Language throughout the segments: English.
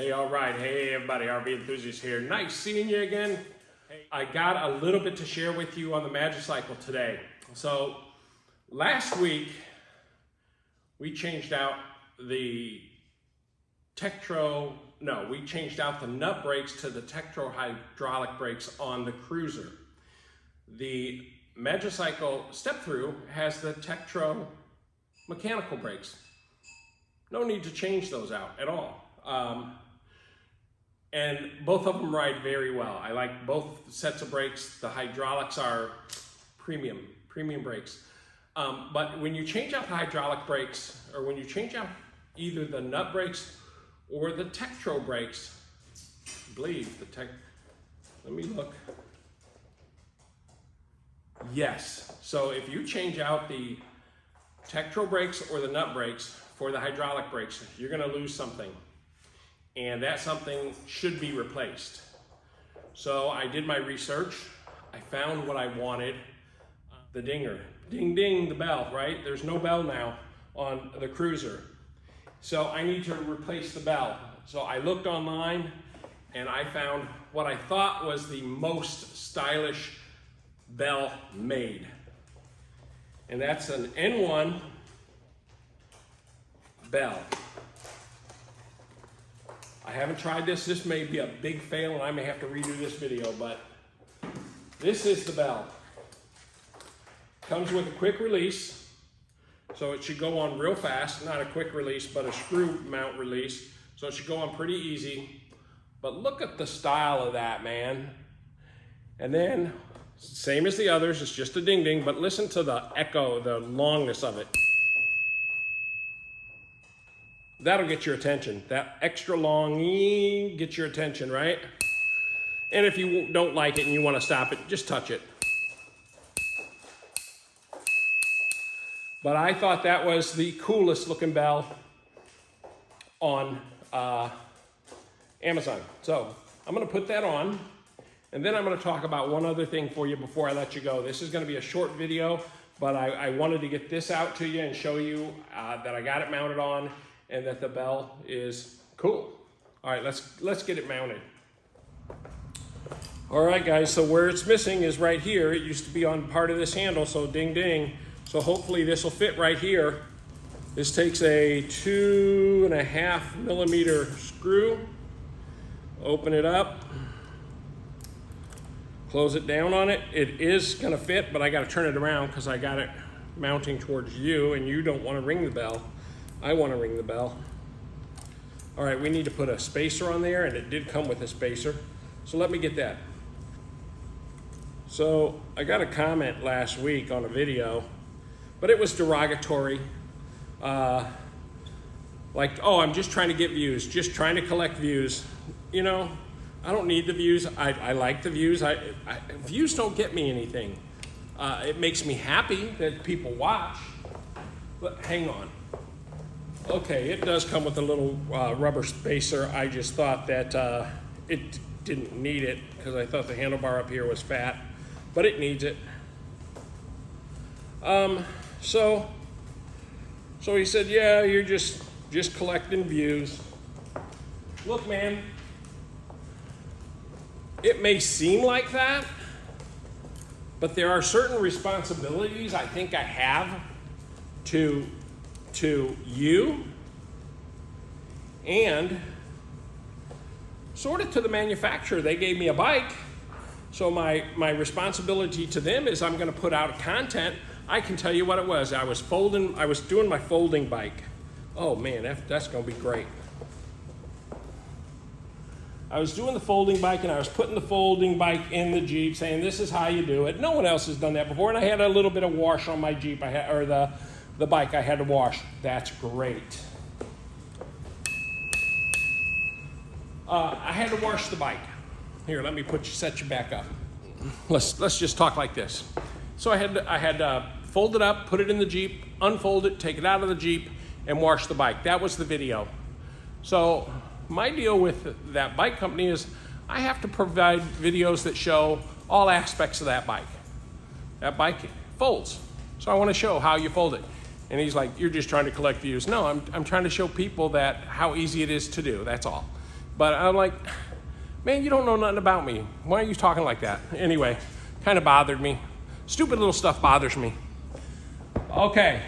Hey, all right. Hey, everybody. RV Enthusiast here. Nice seeing you again. I got a little bit to share with you on the Magicycle today. So last week, we changed out the we changed out the nut brakes to the Tektro hydraulic brakes on the Cruiser. The Magicycle step-through has the Tektro mechanical brakes. No need to change those out at all. And both of them ride very well. I like both sets of brakes. The hydraulics are premium brakes. But when you change out the hydraulic brakes, or when you change out either the nut brakes or the Tektro brakes, I believe let me look. Yes, so if you change out the Tektro brakes or the nut brakes for the hydraulic brakes, you're gonna lose something. And that something should be replaced. So I did my research. I found what I wanted, the dinger. Ding, ding, the bell, right? There's no bell now on the Cruiser. So I need to replace the bell. So I looked online and I found what I thought was the most stylish bell made. And that's an N1 bell. I haven't tried this. This may be a big fail and I may have to redo this video, but this is the bell. Comes with a quick release, so it should go on real fast. Not a quick release, but a screw mount release. So it should go on pretty easy. But look at the style of that, man. And then, same as the others, it's just a ding ding, but listen to the echo, the longness of it. That'll get your attention. That extra long gets your attention, right? And if you don't like it and you want to stop it, just touch it. But I thought that was the coolest looking bell on Amazon. So I'm gonna put that on, and then I'm gonna talk about one other thing for you before I let you go. This is gonna be a short video, but I wanted to get this out to you and show you that I got it mounted on and that the bell is cool. All right, let's get it mounted. All right, guys, so where it's missing is right here. It used to be on part of this handle, so ding, ding. So hopefully this will fit right here. This takes a 2.5 millimeter screw. Open it up. Close it down on it. It is gonna fit, but I gotta turn it around because I got it mounting towards you and you don't wanna ring the bell. I wanna ring the bell. All right, we need to put a spacer on there, and it did come with a spacer. So let me get that. So I got a comment last week on a video, but it was derogatory. Like, oh, I'm just trying to get views, just trying to collect views. You know, I don't need the views. I like the views. Views don't get me anything. It makes me happy that people watch, but hang on. Okay, it does come with a little rubber spacer. I just thought that it didn't need it because I thought the handlebar up here was fat, but it needs it. So he said, yeah, you're just collecting views. Look, man, it may seem like that, but there are certain responsibilities I think I have to you and sort of to the manufacturer. They gave me a bike, so my responsibility to them is I'm going to put out content. I can tell you what it was. I was doing my folding bike. Oh man, that's going to be great. I was doing the folding bike and I was putting the folding bike in the Jeep, saying this is how you do it. No one else has done that before, and I had a little bit of wash on my Jeep. The bike I had to wash. That's great. I had to wash the bike. Here, let me set you back up. Let's just talk like this. So I had to fold it up, put it in the Jeep, unfold it, take it out of the Jeep, and wash the bike. That was the video. So my deal with that bike company is I have to provide videos that show all aspects of that bike. That bike folds. So I want to show how you fold it. And he's like, you're just trying to collect views. No, I'm trying to show people that how easy it is to do, that's all. But I'm like, man, you don't know nothing about me. Why are you talking like that? Anyway, kind of bothered me. Stupid little stuff bothers me. Okay,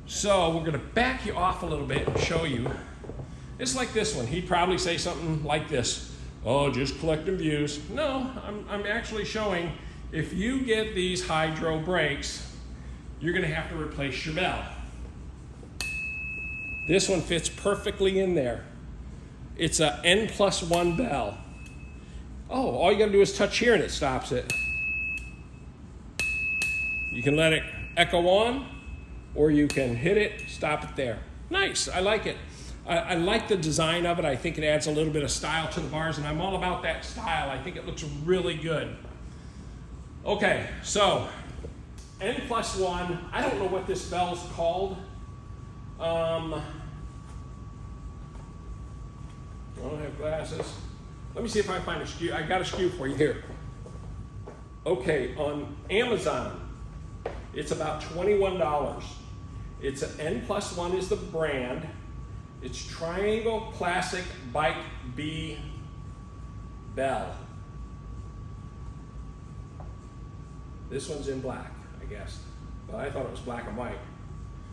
so we're gonna back you off a little bit and show you. It's like this one. He'd probably say something like this. Oh, just collecting views. No, I'm actually showing if you get these hydro brakes, you're gonna have to replace your bell. This one fits perfectly in there. It's a N+1 bell. Oh, all you gotta do is touch here and it stops it. You can let it echo on, or you can hit it, stop it there. Nice, I like it. I like the design of it. I think it adds a little bit of style to the bars, and I'm all about that style. I think it looks really good. Okay, so N+1, I don't know what this bell's called. I don't have glasses. Let me see if I find a SKU. I got a SKU for you here. Okay, on Amazon, it's about $21. It's an N+1 is the brand. It's Triangle Classic Bike B Bell. This one's in black, I guess. But I thought it was black and white.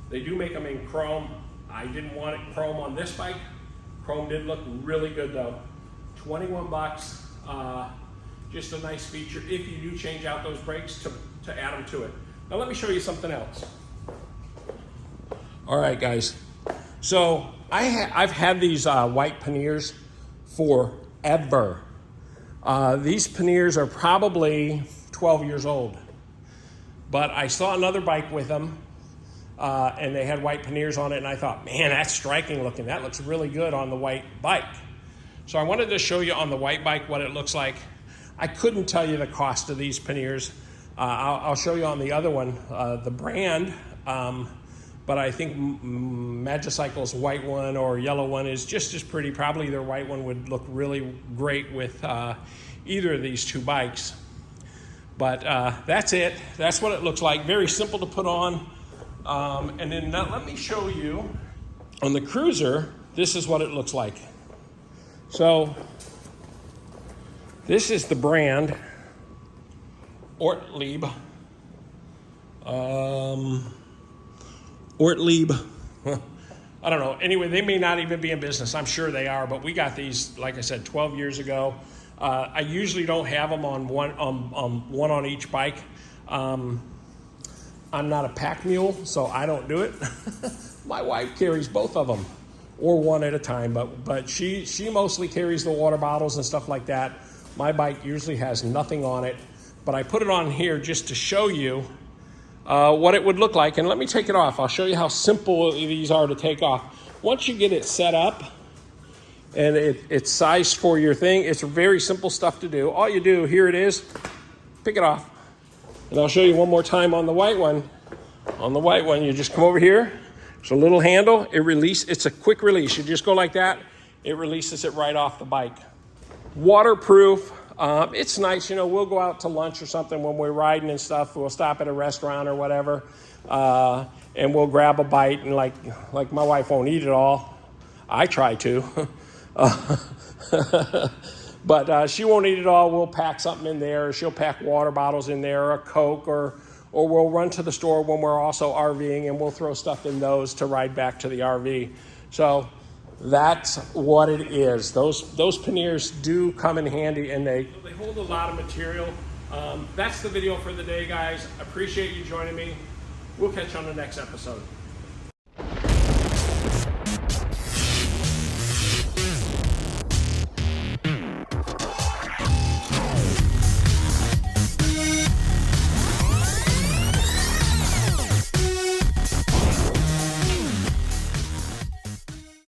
They do make them in chrome. I didn't want it chrome on this bike. Chrome did look really good though. 21 bucks. Just a nice feature if you do change out those brakes to add them to it. Now let me show you something else. All right, guys. So I've had these white Paneers forever. These Paneers are probably 12 years old. But I saw another bike with them, and they had white Paneers on it, and I thought, man, that's striking looking. That looks really good on the white bike. So I wanted to show you on the white bike what it looks like. I couldn't tell you the cost of these Paneers. I'll show you on the other one, the brand. But I think Magicycle's white one or yellow one is just as pretty. Probably their white one would look really great with either of these two bikes. But that's it. That's what it looks like. Very simple to put on. And then let me show you on the Cruiser, this is what it looks like. So this is the brand Autel EVO. I don't know. Anyway, they may not even be in business. I'm sure they are, but we got these, like I said, 12 years ago. I usually don't have them on one on each bike. I'm not a pack mule, so I don't do it. My wife carries both of them, or one at a time, but she mostly carries the water bottles and stuff like that. My bike usually has nothing on it, but I put it on here just to show you what it would look like. And let me take it off. I'll show you how simple these are to take off. Once you get it set up and it's sized for your thing, it's very simple stuff to do. All you do, here it is, pick it off. And I'll show you one more time on the white one. On the white one, you just come over here. There's a little handle. It's a quick release. You just go like that. It releases it right off the bike. Waterproof. It's nice, you know, we'll go out to lunch or something when we're riding and stuff. We'll stop at a restaurant or whatever, and we'll grab a bite, and like my wife won't eat it all. I try to. But she won't eat it all. We'll pack something in there. She'll pack water bottles in there, or a Coke, or we'll run to the store when we're also RVing, and we'll throw stuff in those to ride back to the RV. So that's what it is. Those Paneers do come in handy, and they hold a lot of material. That's the video for the day, guys. Appreciate you joining me. We'll catch you on the next episode.